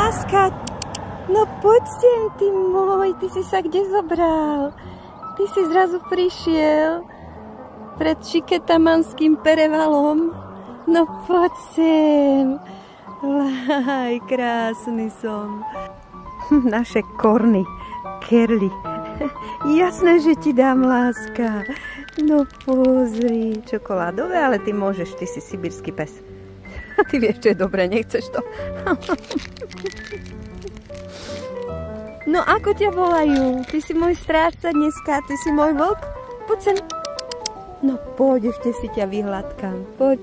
Láska, no poď sem, ty môj, ty si sa kde zobral? Ty si zrazu prišiel pred Čiketamanským perevalom. No poď sem. Laj, krásny som. Naše korny, kerly. Jasné, že ti dám, láska. No pozri, čokoládové, ale ty môžeš, ty si sibírsky pes. Ty vieš, čo je dobré, nechceš to? No ako ťa volajú? Ty si môj strážca dneska, ty si môj vlk? Poď sem. No poď, ešte si ťa vyhladkám. Poď.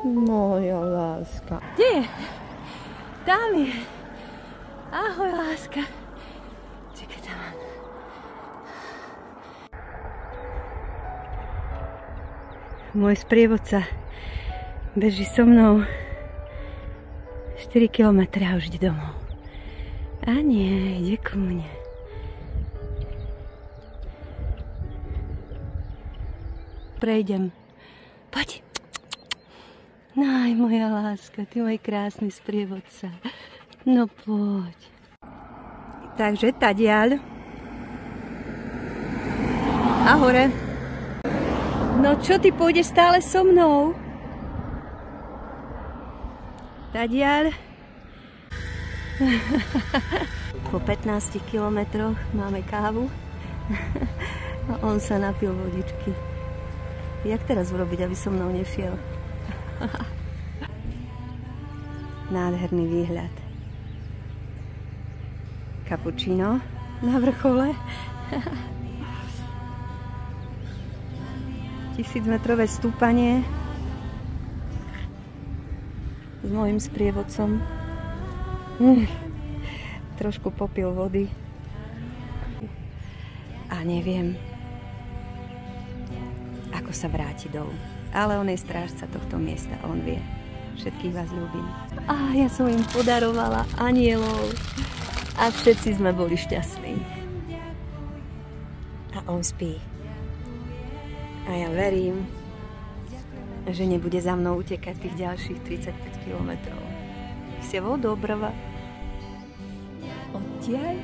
Moja láska. Kde je? Tam je. Ahoj, láska. Čakaj tam. Môj sprievodca beží so mnou 4 kilometre a už ide domov. A nie, ide ku mne. Prejdem. Poď. Aj, moja láska, ty môj krásny sprievodca. No poď. Takže tadiaľ. A hore. No čo, ty pôjdeš stále so mnou? Tadiaľ. Po 15 kilometroch máme kávu. A on sa napil vodičky. Jak teraz urobiť, aby so mnou nešiel? Nádherný výhľad. Kapučíno na vrchole. 1000-metrové stúpanie s mojím sprievodcom. Trošku popil vody. A neviem, ako sa vráti dolu. Ale on je strážca tohto miesta, on vie. Všetkých vás ľúbim. A ja som im podarovala anielov. A všetci sme boli šťastní. A on spí. A ja verím, že nebude za mnou utekať tých ďalších 35 kilometrov. Всего доброго. Odtiaľ